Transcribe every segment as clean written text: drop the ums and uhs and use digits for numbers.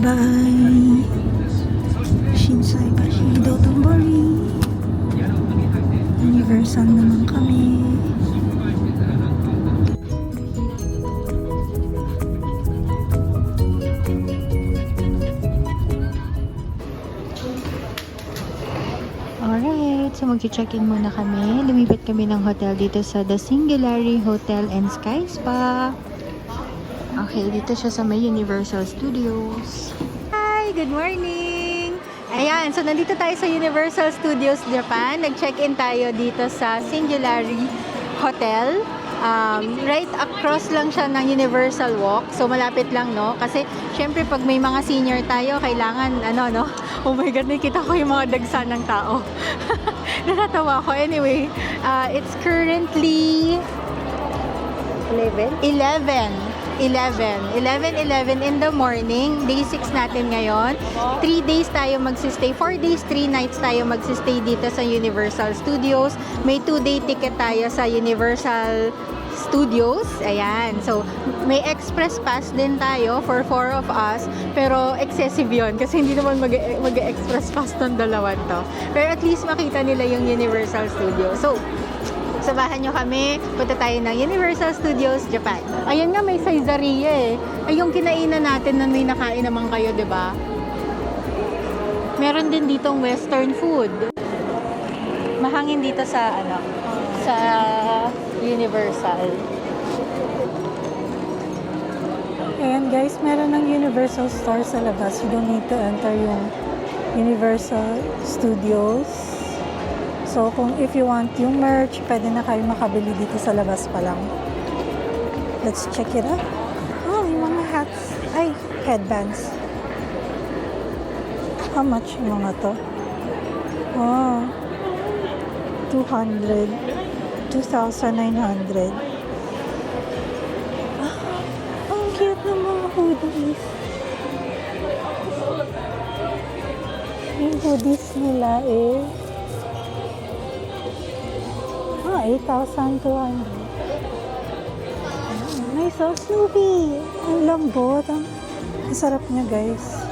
Bye! Shinsaibashi Dotonbori. Universal naman kami. Alright, so mag-check-in muna kami. Lumipat kami ng hotel dito sa The Singularity Hotel and Sky Spa. Okay, dito siya sa may Universal Studios. Hi! Good morning! Ayan, so nandito tayo sa Universal Studios Japan. Nag-check-in tayo dito sa Singularity Hotel. Right across lang siya ng Universal Walk. So malapit lang, no? Kasi syempre pag may mga senior tayo, kailangan no? Oh my God, nakita ko yung mga dagsa ng tao. Natatawa ko. Anyway, it's currently 11 in the morning. Day 6 natin ngayon. 3 days tayo magsistay. 4 days, 3 nights tayo magsistay dito sa Universal Studios. May 2-day ticket tayo sa Universal Studios. Ayan. So, may express pass din tayo for 4 of us. Pero excessive yun kasi hindi naman mag-express pass tong dalawan to. Pero at least makita nila yung Universal Studios. So, samahan nyo kami, punta tayo ng Universal Studios Japan. Ayun nga, may Caesarea eh. Ay, yung kinainan natin na may nakain naman kayo, di ba? Meron din ditong western food. Mahangin dito sa, sa Universal. Ayan guys, meron ng Universal Store sa labas. You don't need to enter yung Universal Studios. So, if you want yung merch, pwede na kayo makabili dito sa labas pa lang. Let's check it out. Oh, yung mga hats. Ay, headbands. How much yung mga to? Oh, 2,900. Ah, ang cute ng mga hoodies. Yung hoodies nila is 8,200. Nice, so Snoopy. Ang lambot. Ang sarap niya, guys.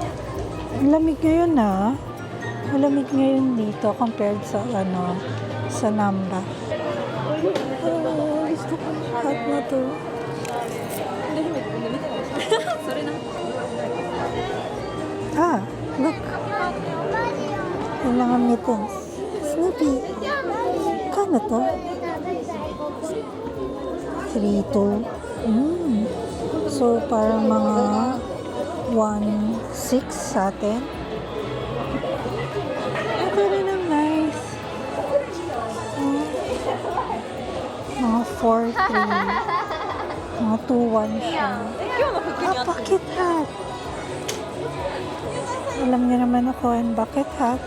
Ang lamig ngayon, Malamig ngayon dito compared sa, sa Namba. Oh, gusto ko hot na to. Look. Yung mga mittens. Snoopy. Kano to? 3,200. So, parang mga 1,600 sa atin. Ito rin ang nice. Mga 4,300. Mga 2,100 siya. Bucket hat. Alam niyo naman ako ang bucket hat.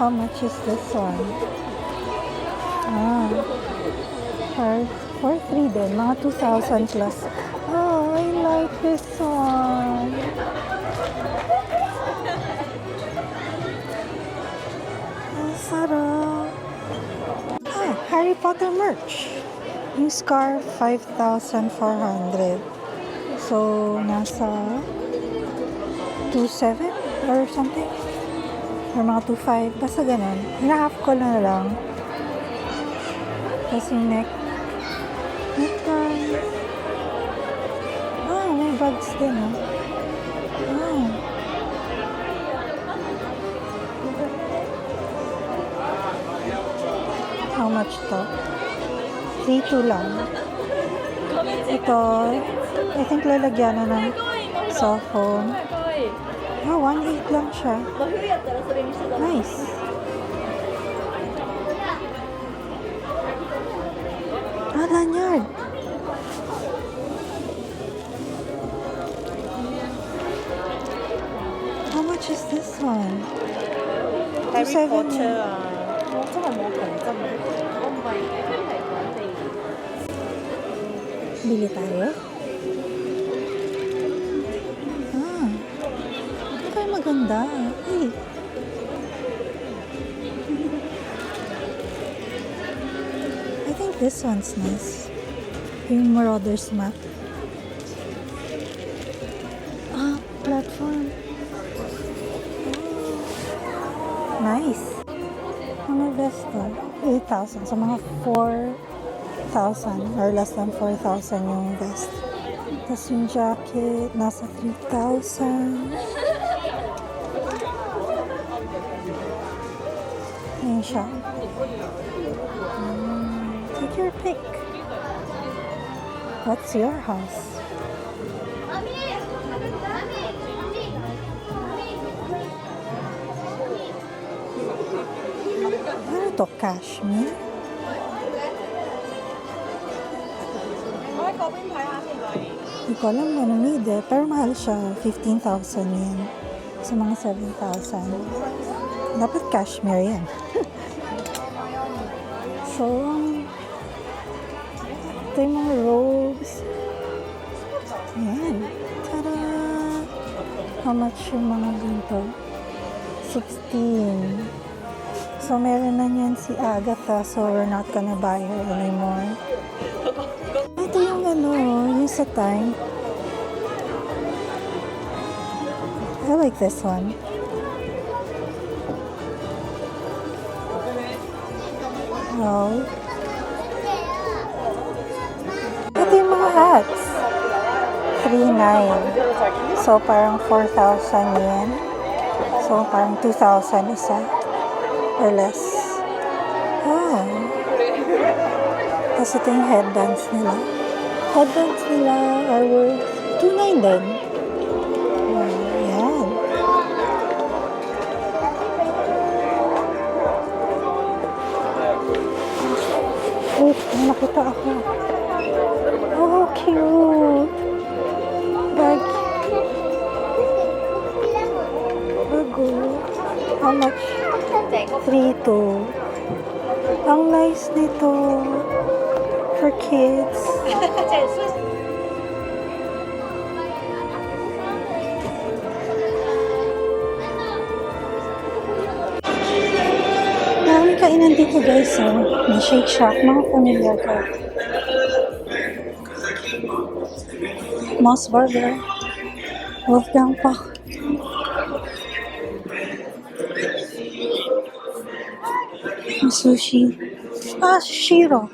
How much is this one? 4,300 din. Mga 2,000 plus. Oh, I like this one. Ang sarap. Harry Potter merch. Yung scarf, 5,400. So, nasa 2,700 or something. Or mga 2,500. Basta ganun. Hina-half ko na lang. Tapos yung necktie. May bags din, How much to? 3,200 lang. Ito, I think lalagyan na ng cellphone. 1,800 lang siya. Nice. Lanyard. How much is this one? Harry Potter. Bili tayo? Ito maganda. Ay. I think this one's nice. Yung Marauders map. one. Nice. Mga vest to, 8,000. So, mga 4,000 or less than 4,000 yung vest. Tapos yung jacket, nasa 3,000. Ayan siya. Take your pick. What's your house? Ano to? Cashmere? Hindi ko alam ano made eh. Pero mahal siya. 15,000 yan. Sa mga 7,000. Dapat cashmere yan. So, ito yung mga robes. Ayan. Tada! How much yung mga ganito? 16. So, meron na yan si Agatha. So, we're not gonna buy her anymore. Ito yung ano, yung sa time. I like this one. Wow. Ito yung mga hats. 3,900. So, parang 4,000 yen. So, parang 2,000 isa. Or less. Ah. Tapos ito yung headbands nila. Headbands nila are worth 2,900 din. Ayan. Wait, may nakita ako. Oh, cute. Bag. Bago. How much? 3,200. Ang nice nito. For kids. Maraming kainan dito guys. So, may Shake Shack. Mga familiar ko. Moss Burger. Wolfgang Puck. Sushi. Ah, Shiro.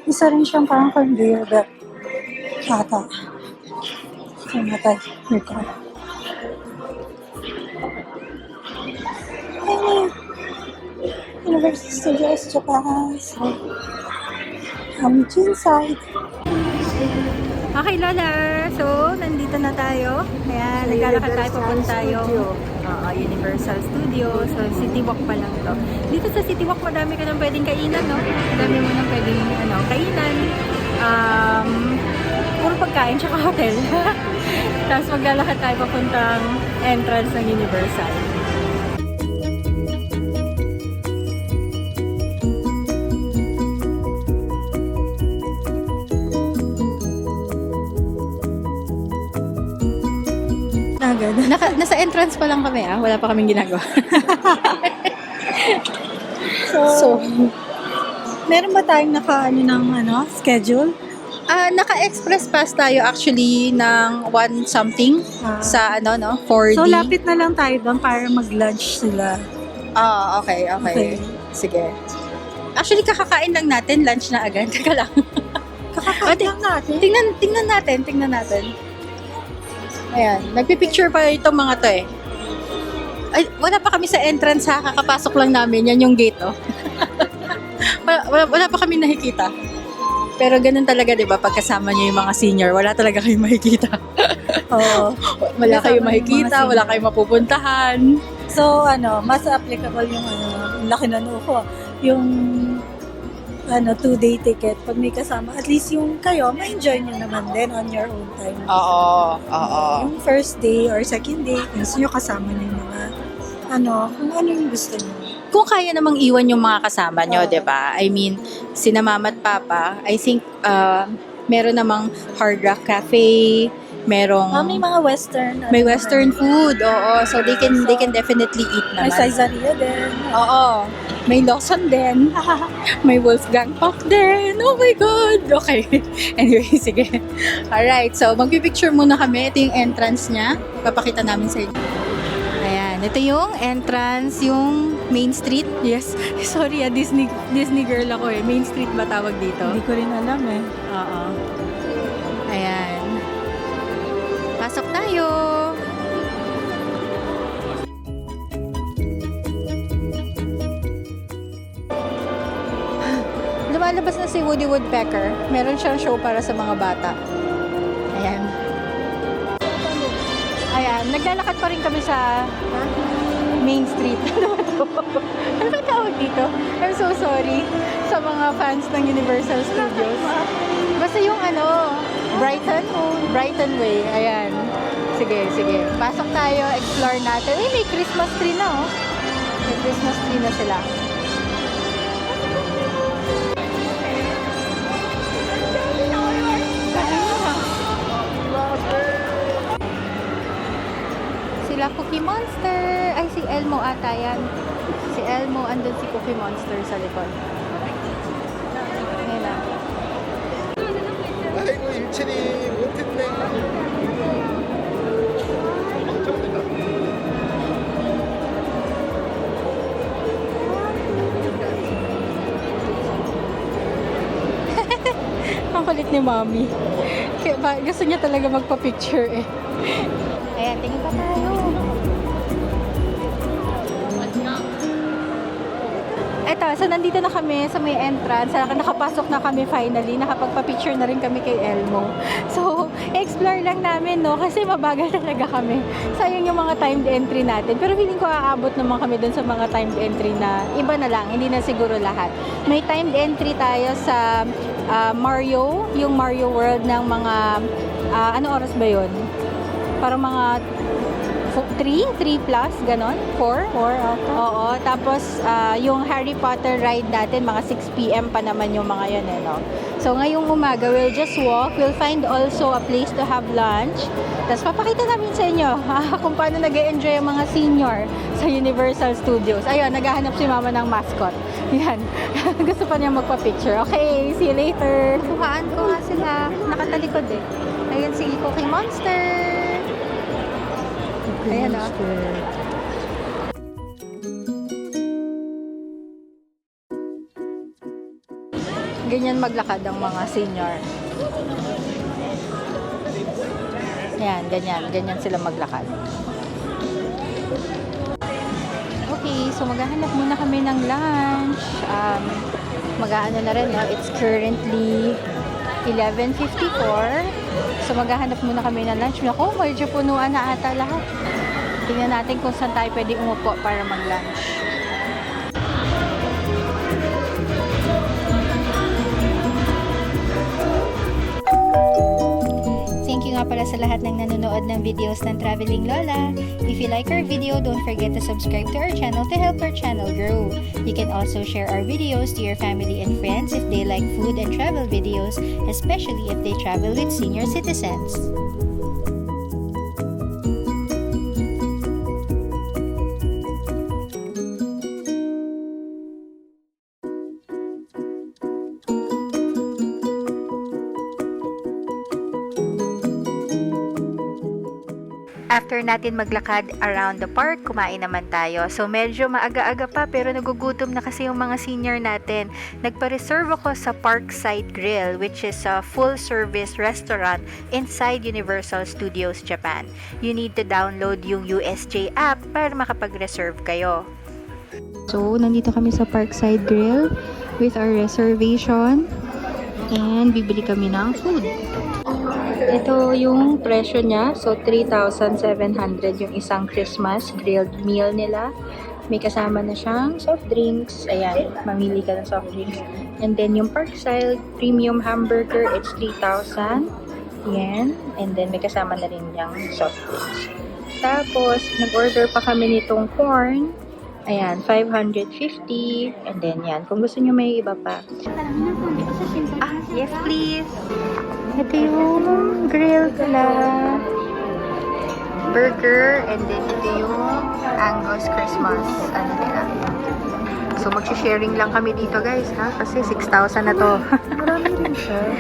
Isa rin siyang parang conveyor belt. Ata. Namatay. Ito. Ayun. Universal Studios Japan. So, inside. Okay, Lola. So, nandito na tayo. Ayan, naglalakad tayo papunta yung Universal Studios. So, City Walk pa lang to. Dito sa City Walk, madami ka nang pwedeng kainan, no? Madami mo nang pwedeng kainan. Puro pagkain, tsaka hotel. Tapos maglalakad tayo papuntang entrance ng Universal. Agad. Nasa entrance pa lang kami, wala pa kaming ginagawa. So, meron ba tayong schedule? Naka-express pass tayo actually ng 1 something sa 4D. So, lapit na lang tayo doon para mag-lunch sila. Okay. Sige. Actually, kakakain lang natin. Lunch na agad. Teka lang. Kakakain lang natin. Tingnan natin. Ayan. Nagpipicture pa itong mga to eh. Ay, wala pa kami sa entrance ha. Kakapasok lang namin. Yan yung gate oh. wala pa kami nakikita. Pero ganun talaga, di ba? Pagkasama niyo yung mga senior, wala talaga kayong makikita. Oo. Wala kayong makikita, wala kayong mapupuntahan. So, mas applicable yung laki na noo ko. Yung 2-day ticket, pag may kasama, at least yung kayo, ma-enjoy nyo naman din on your own time. Oo. Yung first day or second day, gusto nyo kasama nyo yung mga, kung ano yung gusto nyo. Kung kaya namang iwan yung mga kasama nyo, di ba? I mean, sina mama at papa, I think, meron namang Hard Rock Cafe, merong May mga western. may western food. Oo, so they can definitely eat May naman. Caesarea din. Oo. May Lawson din. May Wolfgang Puck din. Oh my God! Okay. Anyway, sige. Alright, so magpipicture muna kami. Ito yung entrance niya. Papakita namin sa inyo. Ayan, ito yung entrance, yung Main Street. Yes. Sorry Disney girl ako eh. Main Street ba tawag dito? Hindi ko rin alam eh. Oo. Ayan. Pasok tayo. Lumalabas na si Woody Woodpecker. Meron siyang show para sa mga bata. Ayan. Ayan. Naglalakad pa rin kami sa Main Street. Ano ba tawag dito? I'm so sorry sa mga fans ng Universal Studios. Basta yung Brighton Way. Ayan. Sige. Pasok tayo, explore natin. Uy, may Christmas tree na oh. May Christmas tree na sila. Sila Cookie Monster. Ay, si Elmo ata yan. Si Elmo, andun si Cookie Monster sa likod. Ayan na. 아이고 일진이 못했네. Ang kulit ni Mommy. Gusto niya talaga magpa-picture eh. Ayan, tingin pa tayo. Eto, so nandito na kami sa may entrance. Nakapasok na kami finally. Nakapagpa-picture na rin kami kay Elmo. So, explore lang namin, no? Kasi mabagal talaga kami. Sayang yung mga timed entry natin. Pero feeling ko aabot naman kami dun sa mga timed entry na iba na lang. Hindi na siguro lahat. May timed entry tayo sa Mario. Yung Mario World ng mga... anong oras ba yun? Parang mga 3 plus, ganon? 4 ata. Oo, tapos yung Harry Potter ride natin, mga 6 p.m. pa naman yung mga yun, eh, no? So, ngayong umaga, we'll just walk. We'll find also a place to have lunch. Tapos, papakita namin sa inyo kung paano nag-e-enjoy ang mga senior sa Universal Studios. Ayun, naghahanap si mama ng mascot. Yan. Gusto pa niya magpa-picture. Okay, see you later. Kuhaan ko nga sila. Nakatalikod eh. Ayun si Cookie Monster. Ayan o. Ganyan maglakad ang mga senior. Ayan, ganyan sila maglakad. Okay, so maghahanap muna kami ng lunch. Mag-aano na rin, no? It's currently 11:54. So maghahanap muna kami ng lunch. Naku, medyo punuan na ata lahat. Tingnan natin kung saan tayo pwede umupo para mag-lunch. Thank you nga pala sa lahat ng nanonood ng videos ng Traveling Lola. If you like our video, don't forget to subscribe to our channel to help our channel grow. You can also share our videos to your family and friends if they like food and travel videos, especially if they travel with senior citizens. After natin maglakad around the park, kumain naman tayo. So medyo maaga-aga pa pero nagugutom na kasi yung mga senior natin. Nagpa-reserve ako sa Parkside Grill, which is a full-service restaurant inside Universal Studios Japan. You need to download yung USJ app para makapag-reserve kayo. So nandito kami sa Parkside Grill with our reservation and bibili kami ng food. Ito yung presyo niya. So, 3,700 yung isang Christmas grilled meal nila. May kasama na siyang soft drinks. Ayan, mamili ka ng soft drinks. And then, yung Parkside Premium Hamburger, it's 3,000 yen. And then, may kasama na rin yung soft drinks. Tapos, nag-order pa kami nitong corn. Ayan, 550. And then, yan. Kung gusto nyo may iba pa. Ah, yes please. Ito yung grill nila. Burger, and then ito yung Angus Christmas, ano nila. So, mag-sharing lang kami dito, guys, ha? Kasi 6,000 na to. Marami rin siya.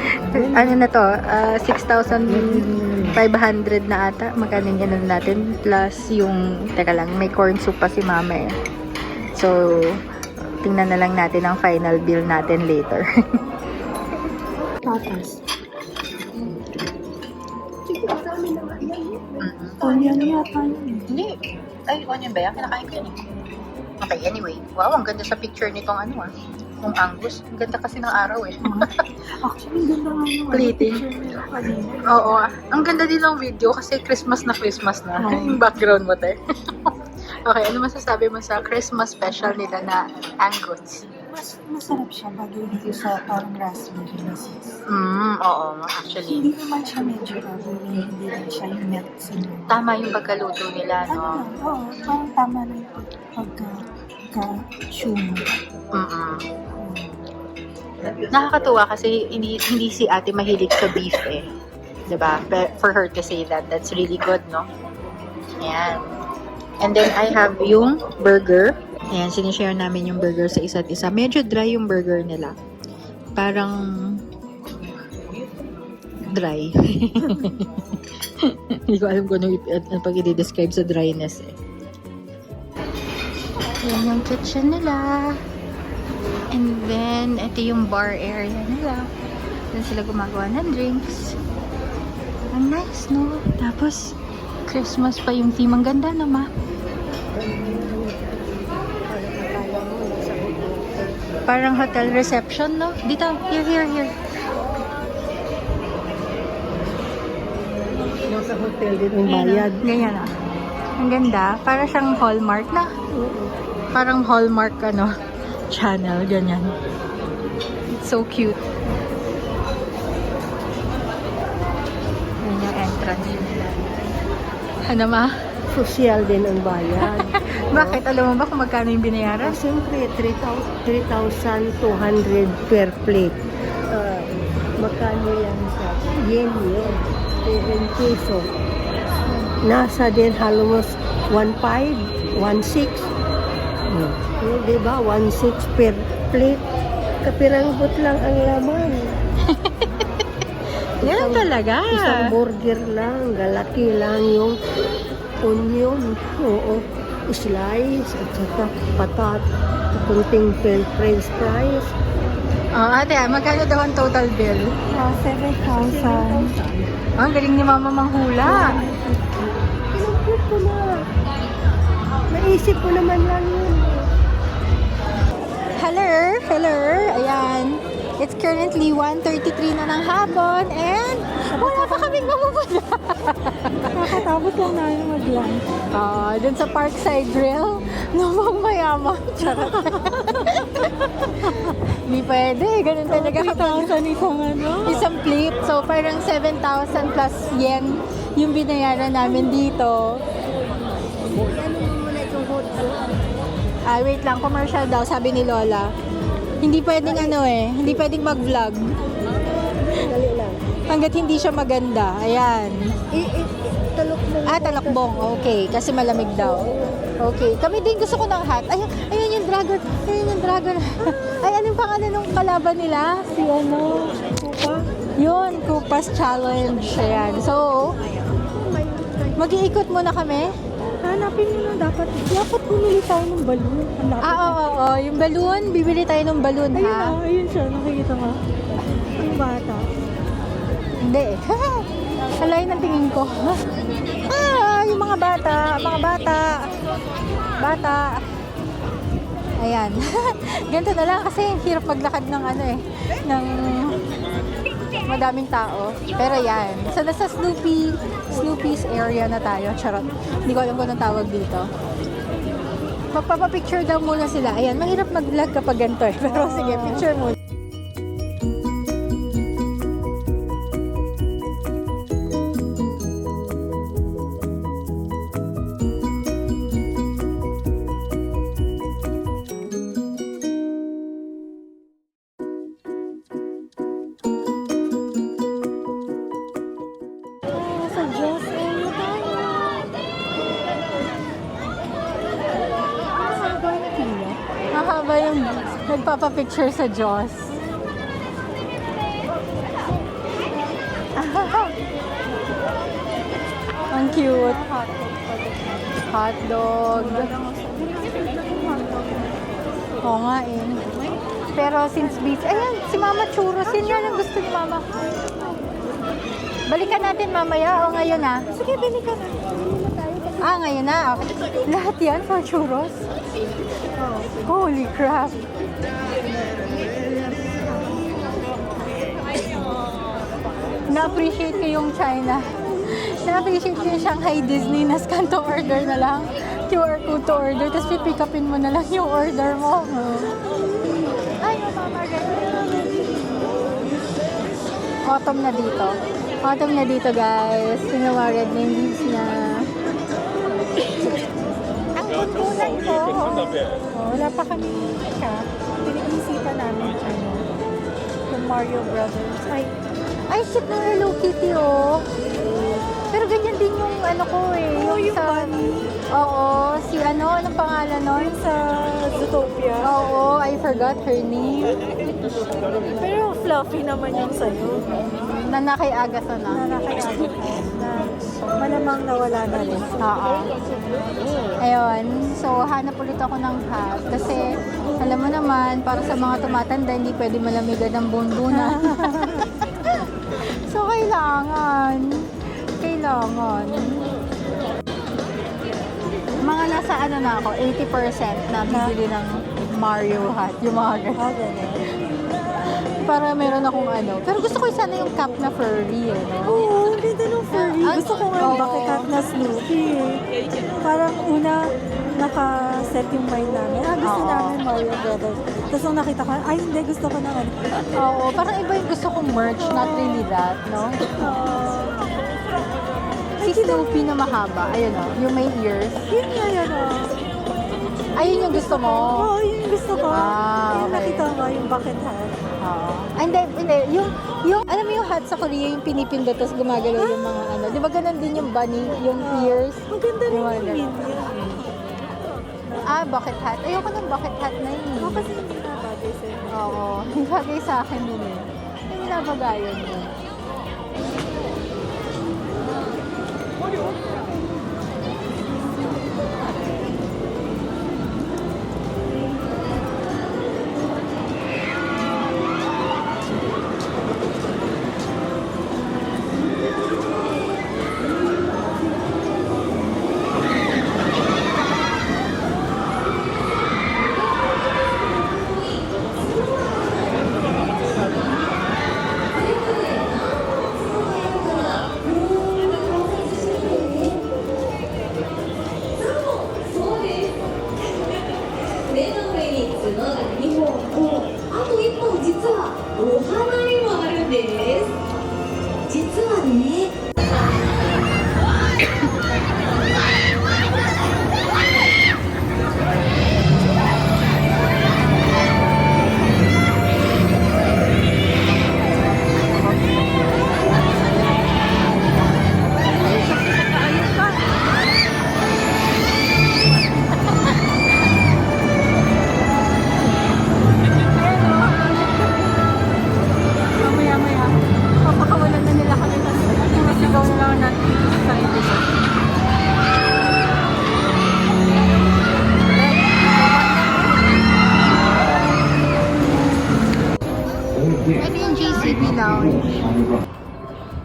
Ano na to? 6,500 na ata. Magkano yan natin? Plus yung, teka lang, may corn soup pa si mama eh. So, tingnan na lang natin ang final bill natin later. Tapas. Onion yata yun. Hindi. Ay, onion ba yan? Kinakain ko yun eh. Okay, anyway. Wow, ang ganda sa picture nitong ano ah. Yung Angus. Ang ganda kasi ng araw eh. Actually, ganda nga yung Plating. Oo. Ang ganda din ng video kasi Christmas na. Yung background mo te. Okay, ano masasabi mo sa Christmas special nila na Angus? Masarap siya bagay dito sa parang raspberry na sis. Oo. Actually, Hindi naman siya medyo rubbery, hindi rin siya yung milk siya. tama yung pagkaluto nila, Ano no? lang, oo, parang tama lang yung pagka-sumo. Nakakatuwa kasi hindi si ate mahilig sa beef eh. 'Di ba? For her to say that, that's really good, no? Ayan. And then I have yung burger. Ayan, sinishare namin yung burger sa isa't isa. Medyo dry yung burger nila. Parang dry. Hindi ko alam kung ano pag i-describe sa dryness eh. Ayan yung kitchen nila. And then, ito yung bar area nila. Doon sila gumagawa ng drinks. Ang nice, no? Tapos, Christmas pa yung theme. Ang ganda naman. Parang hotel reception, no? Dito, here. Nasa hotel din yung bayad. Ganyan ah. Ang ganda. Para siyang Hallmark na. Parang Hallmark, channel. Ganyan. It's so cute. Yan yung entrance nila. Ano ma? Social din ang bayad. Bakit? Alam mo ba kung magkano yung binayaran? Siyempre, 3,200 per plate. Magkano yan sa yen yun? In peso. Nasa din halos 1,500, 1,600. Diba? 1,600 per plate. Kapiranggot lang ang laman. Yan talaga. Isang burger lang. Galaki lang yung onion. Oo. Slice at saka patat. Kunting french fries. Oh, ate, magkano daw ang total bill? 7,000. Ang galing ni mama manghula. Pinagpit ko na. Naisip ko naman lang yun. Hello. Ayan. It's currently 1:33 na ng hapon and wala pa kaming mapupunta. Nakatapos lang namin mag-lunch. Dun sa Parkside Grill, namang mayaman. Charot. Hindi pwede. Ganun talaga. 3,000 isang Isang plate. So, parang 7,000 plus yen yung binayaran namin dito. Wait lang. Commercial daw, sabi ni Lola. Hindi pwedeng hindi pwedeng mag-vlog. Dali lang. Hanggat hindi siya maganda. Ayan. Talokbong. Talakbong. Okay. Kasi malamig daw. Okay. Kami din gusto ko ng hat. Ayun yung dragon. Ay, anong pangalan ng kalaban nila? Si Kupa. Yun. Kupas Challenge. Ayan. So, mag-iikot muna kami. Hanapin mo na dapat bumili tayo ng balloon. Oo. Yung balloon. Bibili tayo ng balloon, ha? Ayun siya. Nakikita mo. Ang bata. Hindi. Alay ng tingin ko. Yung mga bata. Ayan. Ganito na lang kasi hirap maglakad ng ng madaming tao. Pero yan. So, nasa Snoopy's area na tayo. Charot. Hindi ko alam kung anong tawag dito. Magpapapicture daw muna sila. Ayan, mahirap mag-vlog kapag ganito eh. Pero sige, picture muna. ba yung nagpapapicture sa Diyos? Ang cute. Hotdog. Oo nga eh. Pero since beach, ayan, si Mama Churros, yun yan ang gusto ni Mama. Balikan natin mamaya o ngayon na? Sige, balikan na. Ah, ngayon na. Okay. Lahat yan for churros? Holy crap. Na-appreciate ko yung China. Na-appreciate ko yung Shanghai Disney na scan to order na lang. QR code to order, tapos pipick upin mo na lang yung order mo. Ay, Mama Autumn na dito. Autumn na dito, guys. Tinawagan na yung leaves na. Ang bunbunan ko. Oh, wala pa kami pinag-isipan namin yung Mario Brothers. Ay, shit na Hello Kitty, oh. Pero ganyan din yung ano ko eh. Yung sa... Oo, si anong pangalan nun? Sa Zootopia. Oo, I forgot her name. Pero fluffy naman yung sa'yo. Nanakay Agatha na. Nanakay Agatha na malamang nawala na rin. Oo. Ayun. So, hanap ulit ako ng hat. Kasi, alam mo naman, para sa mga tumatanda, hindi pwede malamigan ng bunbunan. So, kailangan. Mga nasa ano na ako, 80% na bibili ng Mario hat. Yung mga ganun. Para meron akong ano. Pero gusto ko sana yung cap na furry, eh, no? Oo, ang ganda ng furry. Gusto ko nga yung bucket hat na Snoopy. Parang una, naka-set yung mind namin. Gusto namin Mario Brothers. Tapos nung nakita ko, ay hindi, gusto ko naman. Oo, parang iba yung gusto kong merch, not really that, no? Si Snoopy na mahaba, ayun o, yung may ears. Yun nga yun, Ayun yung gusto mo? Oo, yun yung gusto ko. Yung Okay. nakita mo, yung bucket hat. Oo. Hindi. Yung, alam mo yung hat sa Korea, yung pinipindot, tapos gumagalaw yung mga ano. Di ba ganun din yung bunny, yung ears? Maganda rin Yung yung mga ganun. minion. Bucket hat. Ayoko ng bucket hat na yun. Kasi hindi na bagay sa'yo. Oo. Yung bagay sa akin yun eh. Yung nabagayon yun. Ito yung JCB Lounge.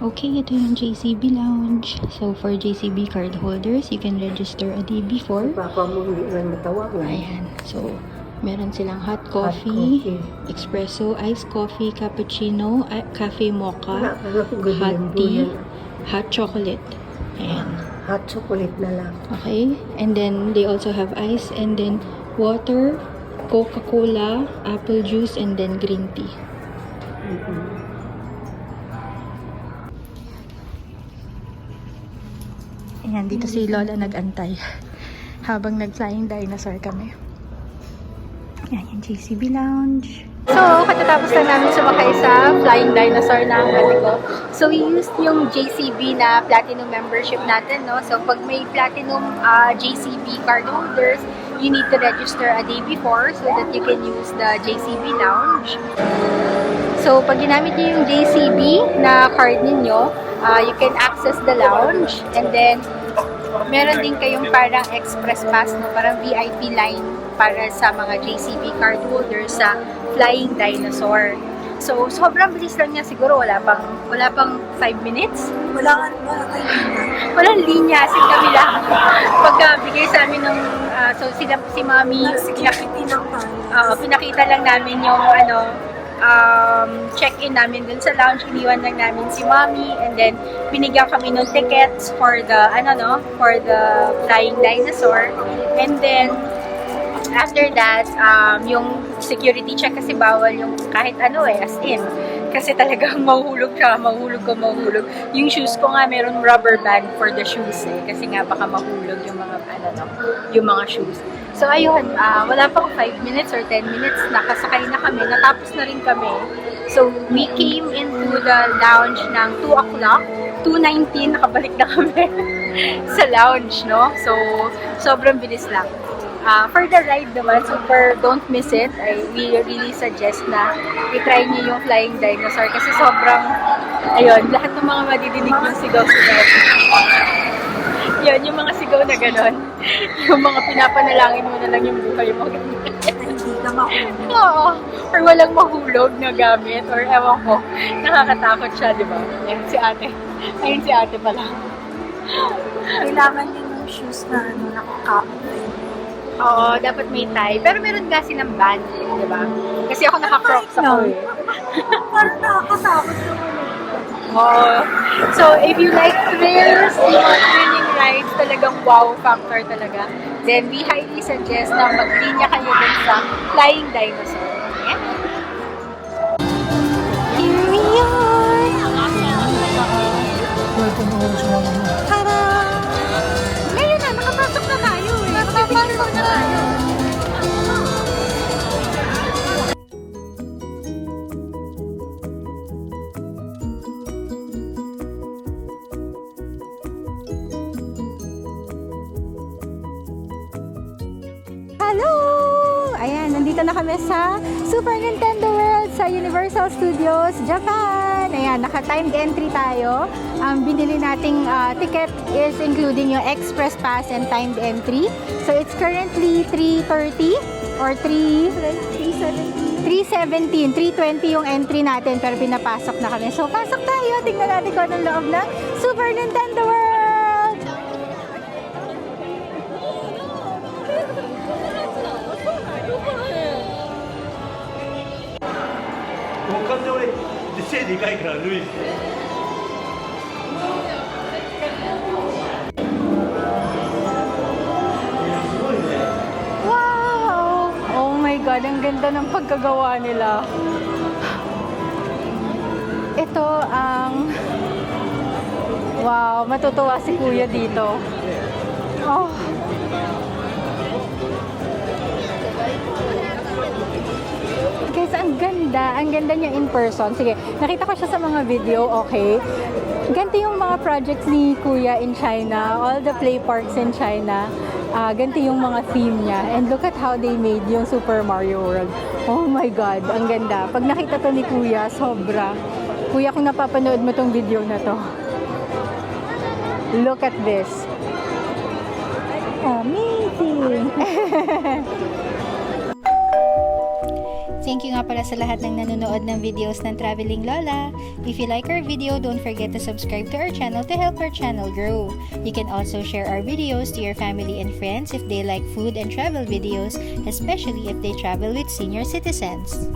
Okay, ito yung JCB Lounge. So, for JCB card holders, you can register a day before. Ayan. So, meron silang hot coffee, espresso, iced coffee, cappuccino, cafe mocha, hot tea, hot chocolate. Ayan. Hot chocolate na lang. Okay? And then, they also have ice and then water, Coca-Cola, apple juice, and then green tea. Ayan, dito si Lola nag-antay habang nag-flying dinosaur kami. Ayan, yung JCB Lounge. So, katatapos lang namin sumakay sa flying dinosaur na ang gabi ko. So, we used yung JCB na platinum membership natin, no? So, pag may platinum JCB card holders, you need to register a day before so that you can use the JCB Lounge. So, pag ginamit niyo yung JCB na card ninyo, you can access the lounge, and then meron din kayong parang express pass, no? Parang VIP line para sa mga JCB card holders sa Flying Dinosaur. So, sobrang bilis lang niya, siguro wala pang 5 minutes. Walang linya, kasi kami lang. Pagka bigay sa amin ng, si Mami, pinakita lang namin yung check-in namin dun sa lounge, iniwan lang namin si Mami, and then binigyan kami ng tickets for the Flying Dinosaur. And then after that, yung security check, kasi bawal yung kahit as in. Kasi talagang mahulog. Yung shoes ko nga, meron rubber band for the shoes kasi nga baka mahulog yung mga shoes. So ayun, wala pang 5 minutes or 10 minutes, nakasakay na kami, natapos na rin kami. So we came into the lounge ng 2 o'clock, 2:19, nakabalik na kami sa lounge, no? So, sobrang bilis lang. For the ride naman, don't miss it. We really suggest na i-try niyo yung Flying Dinosaur kasi sobrang, lahat ng mga madidinig yung sigaw-sigaw. Yun, yung mga sigaw na gano'n. Yung mga pinapanalangin mo na lang yung buhay mo. Hindi na mahulog. Oo. Or walang mahulog na gamit. Or ewan ko, nakakatakot siya, di ba? Ayan, si ate. Ayun si ate pala. Kailangan din yung shoes na nakakapit. Oo, dapat may tie. Pero meron kasi ng band, di ba? Kasi ako naka-crocs ako eh. Parang nakakatakot naman. Oh. So, if you like thrills, thrilling rides, talagang wow factor talaga, then we highly suggest na mag-linya kayo dun sa Flying Dinosaur. Yeah? Here we are! Tada! Ngayon na, nakapasok na tayo eh. Nakapasok na tayo. Hello! Ayan, nandito na kami sa Super Nintendo World sa Universal Studios, Japan. Ayan, naka-timed entry tayo. Ang binili nating ticket is including yung express pass and timed entry. So, it's currently 3:30 or 3:17. 3:20 yung entry natin, pero pinapasok na kami. So, pasok tayo. Tingnan natin kung anong loob ng Super Nintendo World! 我感觉俺生理解から抜いて。 Wow! Oh my God, ang ganda ng pagkagawa nila. Ito ang... Wow, matutuwa si Kuya dito. Oh. Guys, ang ganda. Ang ganda niya in person. Sige, nakita ko siya sa mga video, okay. Ganito yung mga projects ni Kuya in China. All the play parks in China. Ganito yung mga theme niya. And look at how they made yung Super Mario World. Oh my God, ang ganda. Pag nakita to ni Kuya, sobra. Kuya, kung napapanood mo tong video na to, look at this. Amazing! Thank you nga pala sa lahat ng nanonood ng videos ng Traveling Lola. If you like our video, don't forget to subscribe to our channel to help our channel grow. You can also share our videos to your family and friends if they like food and travel videos, especially if they travel with senior citizens.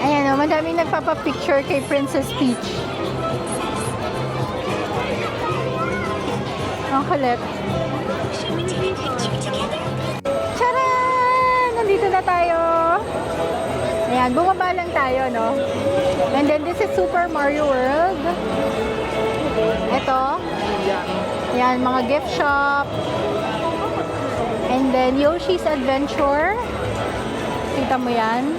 Ayan o, madaming nagpapapicture kay Princess Peach. Ang kulit. Charan! Nandito na tayo. Ayan, bumaba lang tayo, no? And then this is Super Mario World. Ito. Ayan, mga gift shop. And then Yoshi's Adventure. Kita mo yan.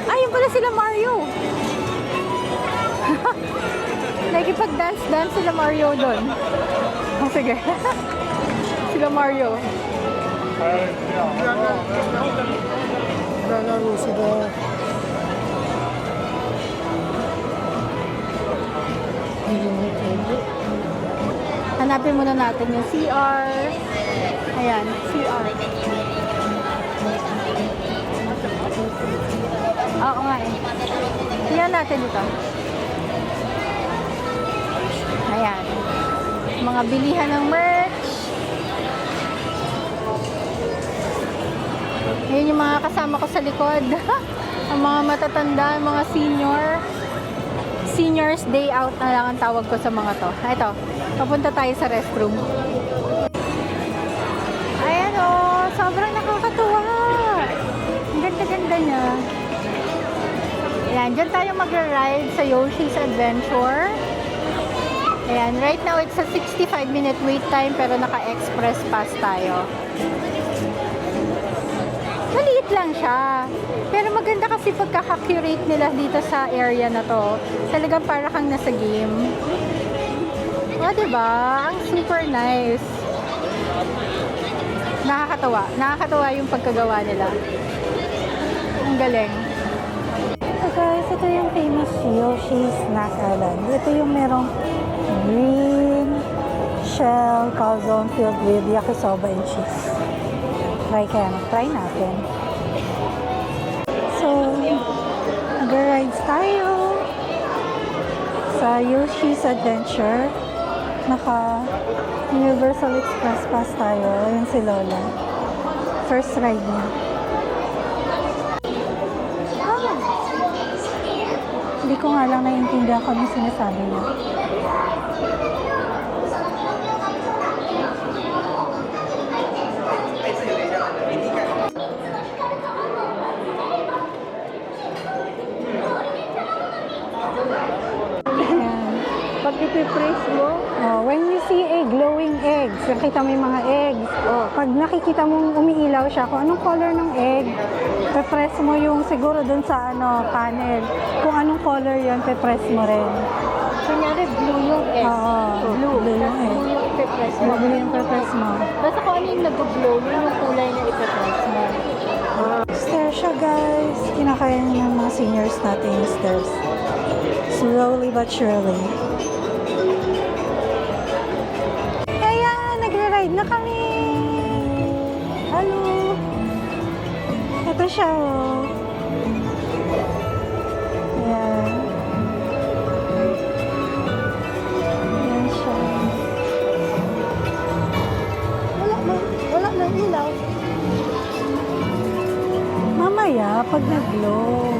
Ayun pala sila Mario. Nakikipag-dance sila Mario doon. Oh, sige. Sila Mario. Naglalaro sila. Hanapin muna natin yung CR. Ayan, CR. Oo nga eh. Tingnan natin dito. Ayan. Mga bilihan ng merch. Ayan yung mga kasama ko sa likod. Ang mga matatanda, ang mga senior. Seniors day out na lang ang tawag ko sa mga to. Ito, papunta tayo sa restroom. Ayan o, sobrang nakakatuwa. Ang ganda-ganda niya. Ayan, dyan tayo magra-ride sa Yoshi's Adventure. Ayan, right now it's a 65-minute wait time pero naka-express pass tayo. Maliit lang siya. Pero maganda kasi pagkaka-curate nila dito sa area na to. Talagang para kang nasa game. O, diba? Ang super nice. Nakakatawa. Nakakatawa yung pagkagawa nila. Ang galing. So guys, ito yung famous Yoshi's Snack Island. Ito yung merong green shell calzone filled with yakisoba and cheese. Try natin. So, nag-rides tayo sa Yoshi's Adventure. Naka Universal Express Pass tayo. Ayan si Lola. First ride niya. Hindi ko nga lang naiintindihan kung anong sinasabi niya. Ayan. Pag ipipraise mo, When you see a glowing egg, nakita mo yung mga eggs. Pag nakikita mong umiilaw siya, kung anong color ng egg, pe-press mo yung siguro dun sa panel. Kung anong color yun, pe-press mo rin. kunyari blue yung S. Oo, blue yung egg. Blue yung ipipress mo. Blue yung pe-press mo. Basta kung ano yung nag-glow, yun yung kulay na ipipress mo. Stairs siya, guys. Kinakaya niya ng mga seniors natin yung stairs. Slowly but surely. Kaya, nagre-ride na kami. Hello. Ito siya, oh. Ayan. Ayan siya. Wala nang ilaw. Mamaya, pag nag-glow.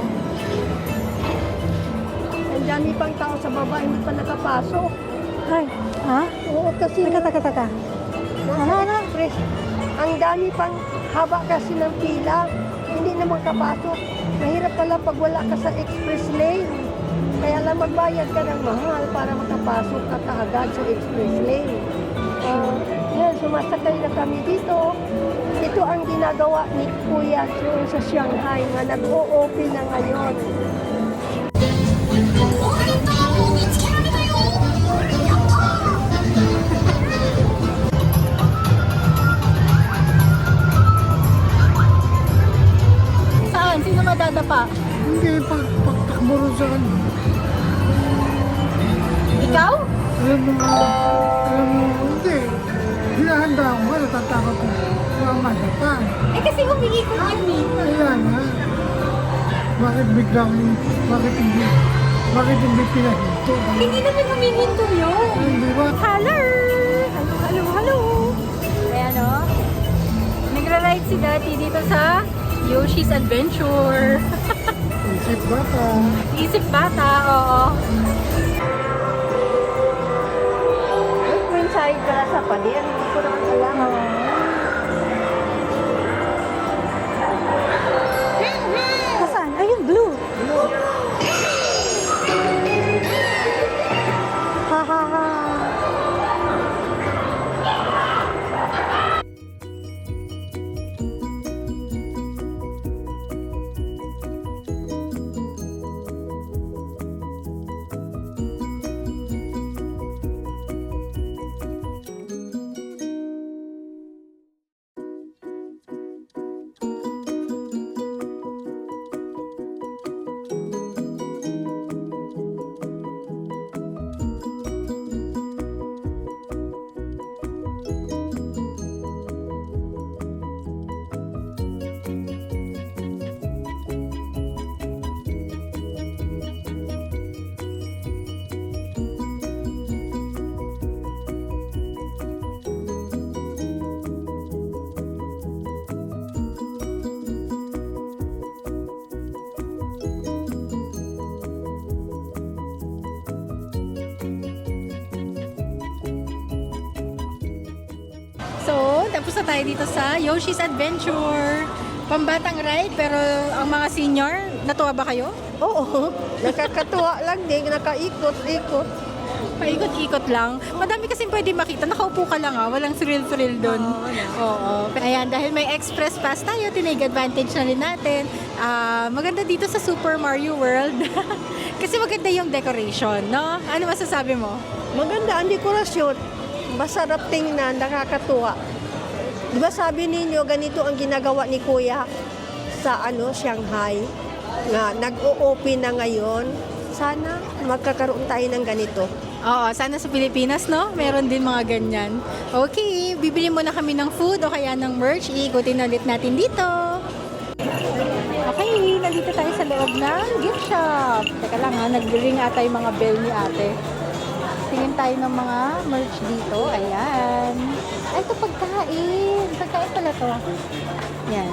Ang dami pang tao sa baba, hindi pa nakapasok. Ay, ha? Oo, kasi Taka. Ano? ang dami pang haba kasi ng pila. Hindi na makapasok. Mahirap pala pag wala ka sa express lane. Kaya lang magbayad ka ng mahal para makapasok ka kaagad sa express lane. Yan, sumasakay na kami dito. Ito ang ginagawa ni Kuya doon sa Shanghai na nag-o-open na ngayon. Saan? Sino madadapa? Hindi, pagtakbo rin sa kanya. Ikaw? Alam mo, hindi. Hinahanda ko nga, natatakot ko. Mamada pa. Eh kasi umiikot yun eh. Kaya nga. Bakit hindi pinahinto? Hindi naman humihinto yun. Hindi ba? Hello. Ayan o. Nagra-ride si Daddy dito sa Yoshi's Adventure. Isip ba pa? Isip bata, oo. Mensahe ka na sa pader, hindi ko naman alam. Saan? Ayun, blue. Ha. Tapos na tayo dito sa Yoshi's Adventure. Pambatang ride, pero ang mga senior, natuwa ba kayo? Oo, nakakatuwa lang din, nakaikot-ikot. Paikot-ikot lang. Madami kasing pwede makita. Nakaupo ka lang walang thrill-thrill doon. Oo. Ayan, dahil may express pass tayo, tinake advantage na rin natin. Maganda dito sa Super Mario World. Kasi maganda yung decoration, no? Ano masasabi mo? Maganda ang dekorasyon. Masarap tingnan, nakakatuwa. Di ba sabi ninyo, ganito ang ginagawa ni Kuya sa Shanghai? Nga, nag-o-open na ngayon. Sana magkakaroon tayo ng ganito. Oo, sana sa Pilipinas, no? Meron din mga ganyan. Okay, bibili muna kami ng food o kaya ng merch. Iikutin ulit natin dito. Okay, nandito tayo sa loob ng gift shop. Teka lang nag-ring ata yung mga bell ni ate. Tingin tayo ng mga merch dito. Ayan. Ay, ito pagkain. Pagkain pala to. Yan.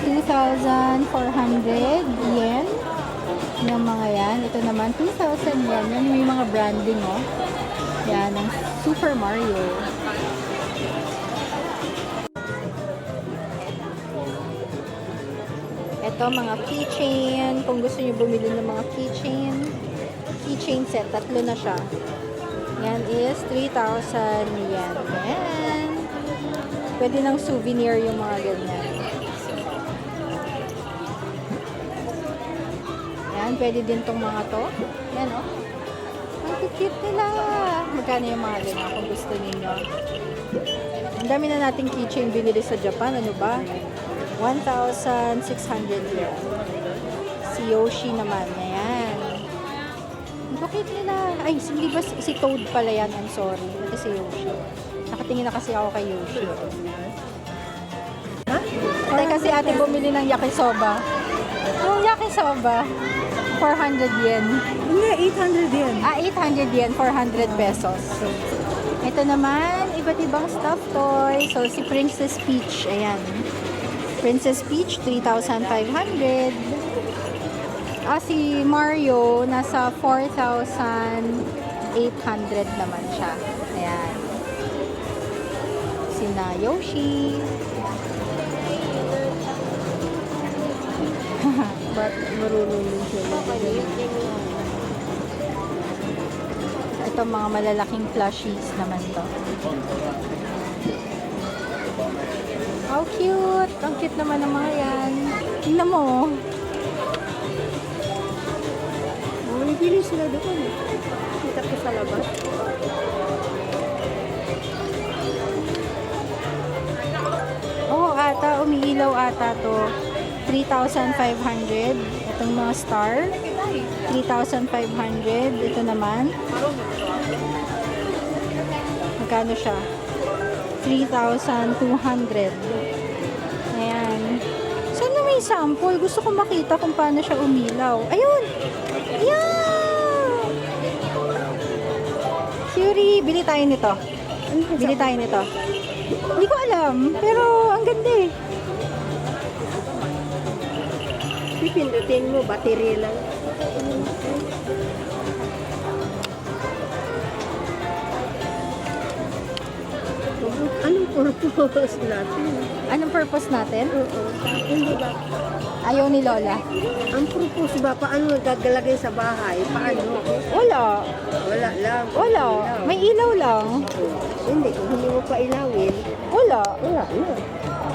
2,400 yen. Yung mga yan. Ito naman, 2,000 yen. Yan yung mga branding, Yan, ng Super Mario. Ito, mga keychain. Kung gusto niyo bumili ng mga keychain set, 3 na siya. Yan is 3,000 yen. Yan. Pwede ng souvenir yung mga ganyan. Yan, pwede din tong mga to. Yan, Ang cute nila. Magkano yung mga ganyan kung gusto niyo. Ang dami na nating keychain binili sa Japan. Ano ba? 1,600 yen. Si Yoshi naman. Ayan. Ang cute nila. Ay, hindi ba si Toad pala yan? I'm sorry. Ito si Yoshi. Nakatingin na kasi ako kay Yoshi. Teka, si ate bumili ng yakisoba. Yung yakisoba, 400 yen. Hindi, 800 yen. 800 yen, 400 pesos. Ito naman, iba't ibang stuffed toy. So, si Princess Peach, ayan. Princess Peach, 3,500. Si Mario, nasa 4,800 naman siya. Ayan. Sina Yoshi. Ba't marunong sila? Ito mga malalaking plushies naman to. How cute! Ang cute naman ng mga yan. Tingnan mo. Bumibili sila doon. Kita ko sa labas. Ata, umiilaw ata to. 3,500. Itong mga star. 3,500. Ito naman. Magkano siya? 3,200. Ayan. Sana may sample. Gusto ko makita kung paano siya umilaw. Ayun! Yeah! Curie, bili tayo nito. Bili tayo nito. Hindi ko alam, pero ang ganda eh. Pipindutin mo, battery lang. Anong purpose natin? Anong purpose natin? Oo. Hindi ba? Ayaw ni Lola. Ang purpose ba? Paano gagalagay sa bahay? Paano? Wala. Wala lang. Wala. May ilaw lang. Hindi, kung hindi mo pa ilawin, Wala. wala na.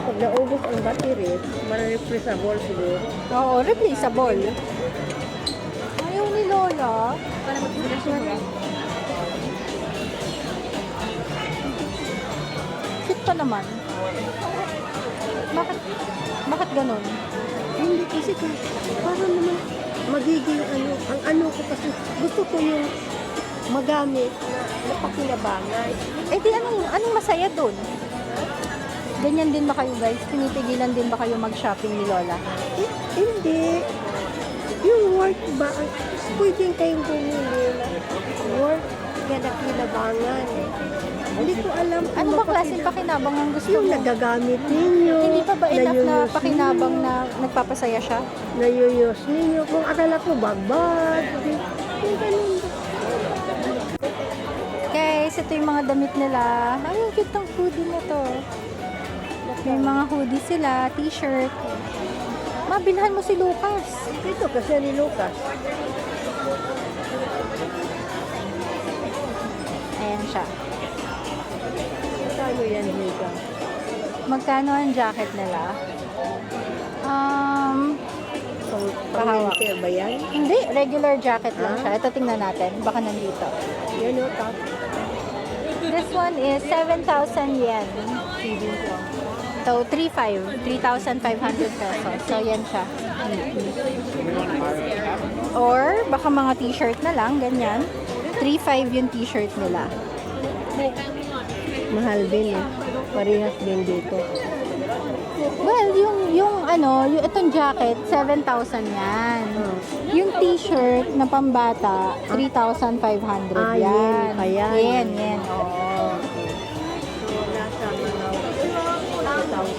Pag naubos ang battery, ma-replaceable siguro. Oo, replaceable. Ayaw ni Lola. Cute pa naman. Bakit ganun? Hindi kasi para naman magiging ang ko kasi gusto ko yung magamit na pakinabangan. Eh di anong masaya dun? Ganyan din ba kayo guys? Pinipigilan din ba kayo mag-shopping ni Lola? Hindi. Yung work ba, pwedeng kayong bumili na work na nakinabangan. Hindi ko alam kung Ano ba klaseng pakinabang ang gusto yung mo? nagagamit ninyo. Hindi pa ba enough na nayuyos pakinabang ninyo, na nagpapasaya siya? nayuyos ninyo. Kung akala ko bagbag. Yung ganun. Guys, ito yung mga damit nila. Ay, ang cute ng hoodie na to. May mga hoodie sila, t-shirt. Mabilhan mo si Lucas. Ito kasi ni Lucas. Ayan siya. Kano yan, Mika? Magkano ang jacket nila? Pahawak. Winter ba yan? Hindi, regular jacket lang siya. Ito tingnan natin. Baka nandito. Yan o, top. This one is 7,000 yen. So, 3,500 pesos. So, yan siya. Or, baka mga t-shirt na lang, ganyan. 3,500 yung t-shirt nila. Mahal din eh. Parehas din dito. Well, yung itong jacket, 7,000 yan. Yung t-shirt na pambata, 3,500 Ah, yan. yen pa yan. Yen, oo. So, nasa mga 1,000.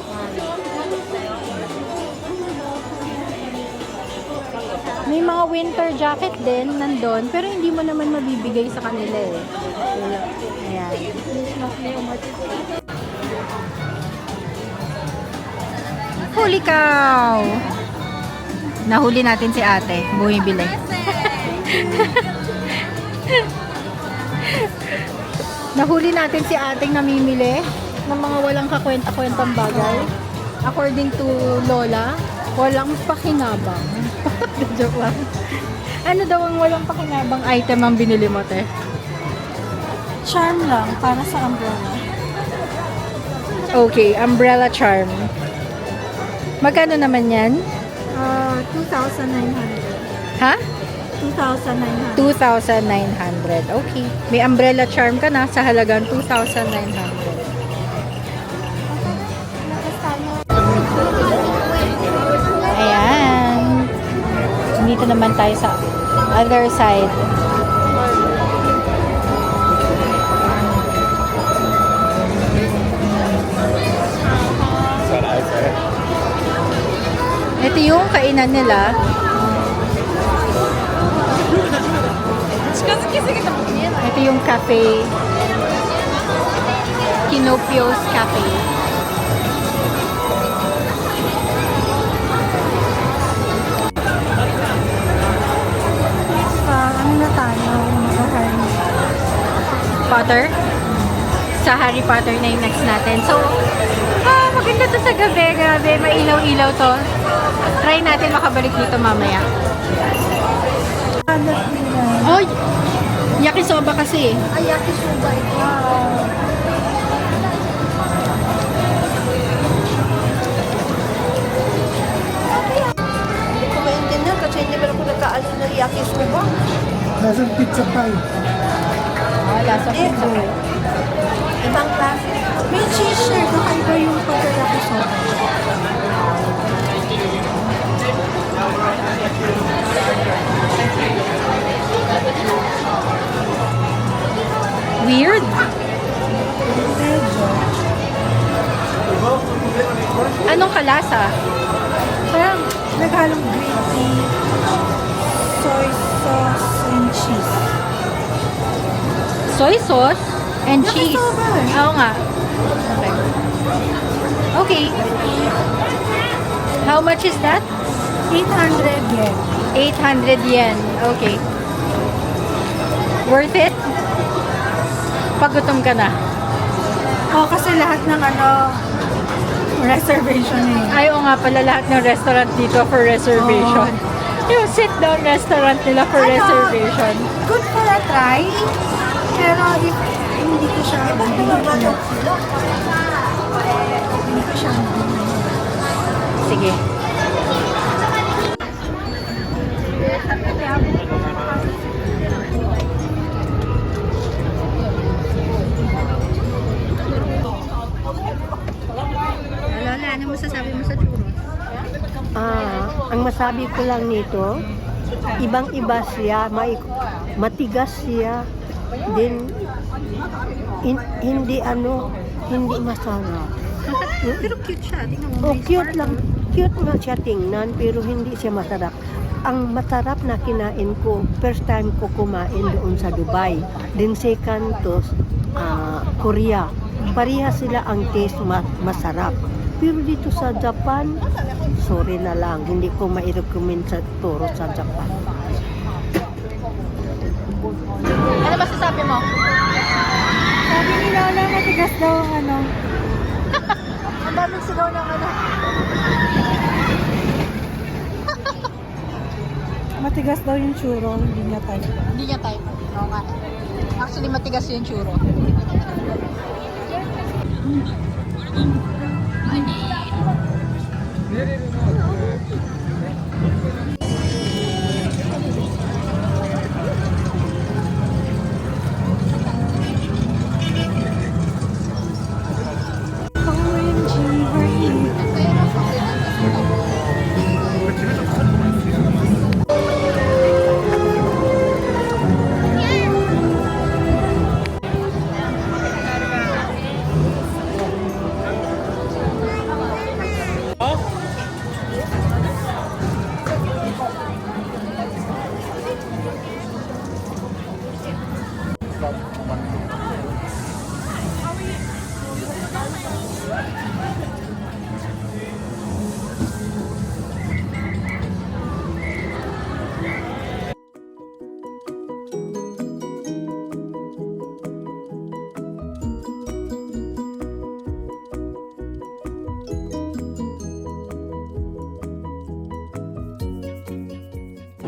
May mga winter jacket din nandun, pero hindi mo naman mabibigay sa kanila eh. Ayan. Huli cow! Nahuli natin si ate, bumibili. Nahuli natin si ating namimili ng mga walang kakwenta-kwentang bagay. According to Lola, walang pakinabang. Joke lang. Ano daw ang walang pakinabang item ang binili mo, te? Charm lang, para sa umbrella. Okay, umbrella charm. Magkano naman yan? 2,900. Ha? 2,900. 2,900. Okay. May umbrella charm ka na sa halagang 2,900. Ayan. Dito naman tayo sa other side. Ito yung kainan nila. Ito yung cafe. Kinopio's Cafe. Ano na tayo? Potter. Sa Harry Potter na yung next natin. So, maganda to sa gabi. Grabe, mailaw-ilaw to. Try natin makabalik dito mamaya. Oh, yakisoba kasi. Ay, yakisoba ito. Hindi ko maintindihan kasi hindi ba ako nagkaalis ng yakisoba. Nasa pizza pie. Lasa Ito. Ibang klase. May cheese-shirt. Kakaiba yung pagkakakisoba. Weird. Medyo. Anong kalasa? Parang naghalong green tea, soy sauce, and cheese. Soy sauce and cheese. Yakisoba. Oo nga. Okay. Okay. How much is that? 800 yen. 800 yen. Okay. Worth it? Pagutom ka na. Oh, kasi lahat ng reservation eh. Ay, oo nga pala lahat ng restaurant dito for reservation. Yung sit-down restaurant nila for reservation. Good for a try. Pero if hindi ko siya hindi ko siya Sige. Lola, ano masasabi mo sa churros? Ang masabi ko lang nito, ibang-iba siya, matigas siya, din hindi masarap. Pero cute siya. Tingnan mo. Oh, cute lang. Cute nga siya tingnan, pero hindi siya masarap. Ang masarap na kinain ko, first time ko kumain doon sa Dubai. Then second to Korea. Pariha sila ang taste masarap. Pero dito sa Japan, sorry na lang, hindi ko ma-recommend sa turo sa Japan. Ano masasabi mo? Sabi ni Lola, matigas daw ang ano. Ang daming sigaw ng ano. Matigas daw yung churro, hindi niya tayo. Hindi niya type. Oo nga. Actually, matigas yung churro.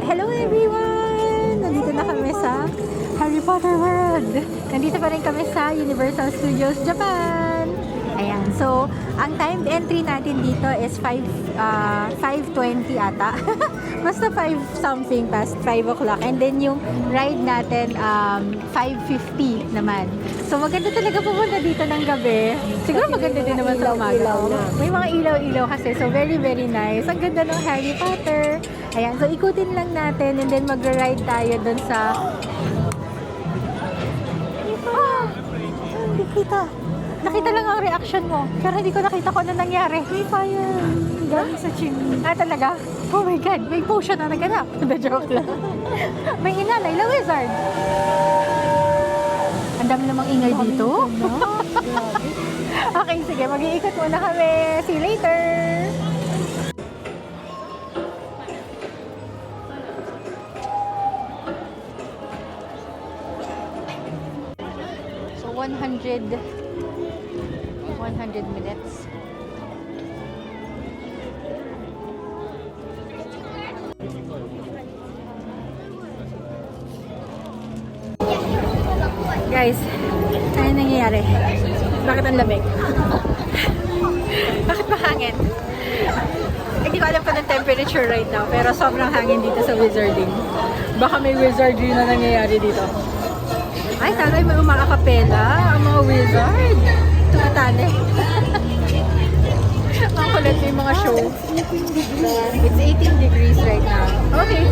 Hello everyone! Nandito na kami sa Harry Potter World. Nandito pa rin kami sa Universal Studios Japan. Ayan, so ang timed entry natin dito is 5:20 ata. Basta 5 something past 5 o'clock. And then yung ride natin 5:50 naman. So maganda talaga pumunta dito ng gabi. Siguro maganda din naman sa umaga. May mga ilaw-ilaw kasi. So very very nice. Ang ganda ng Harry Potter. Ayan, so ikutin lang natin and then magra-ride tayo dun sa... Hindi kita. Nakita lang ang reaction mo. Pero hindi ko nakita kung ano nangyari. May fire. Galing sa chimney. Ah, talaga? Oh my God, may potion na naganap. The joke lang. May inalay na wizard. Ang dami namang ingay dito. Okay, sige. Mag-iikot muna kami. See you later. So, 100 minutes. Guys, ano nangyayari? Bakit ang lamig? Bakit mahangin? Hindi ko alam pa ng temperature right now, pero sobrang hangin dito sa wizarding. Baka may wizardry na nangyayari dito. Ay, sana may umakakapela ang mga wizard. Tumatali. Ang kulit yung mga show. It's 18 degrees right now. Okay.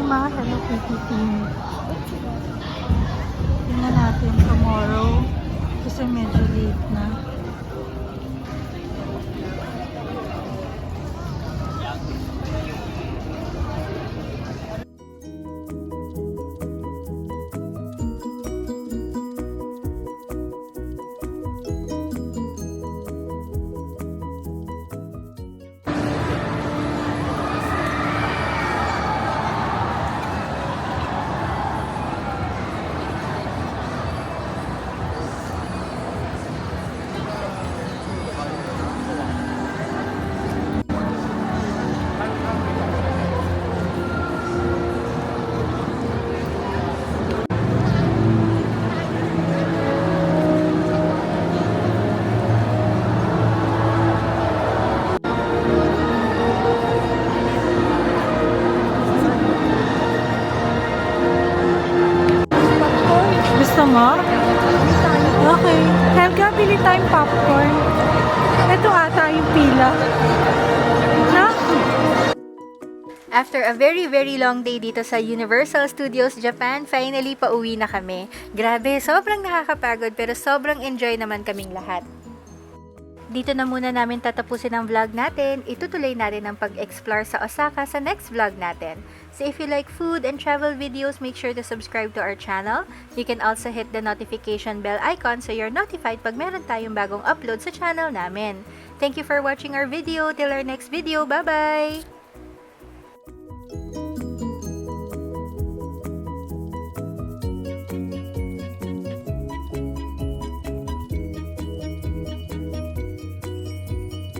Mga Hello Kitty team. Tingnan natin tomorrow kasi medyo late na. tayong popcorn. Ito ata yung pila. Na? After a very long day dito sa Universal Studios Japan, finally pauwi na kami. Grabe, sobrang nakakapagod pero sobrang enjoy naman kaming lahat. Dito na muna namin tatapusin ang vlog natin. Itutuloy natin ang pag-explore sa Osaka sa next vlog natin. So if you like food and travel videos, make sure to subscribe to our channel. You can also hit the notification bell icon so you're notified pag meron tayong bagong upload sa channel namin. Thank you for watching our video. Till our next video. Bye-bye!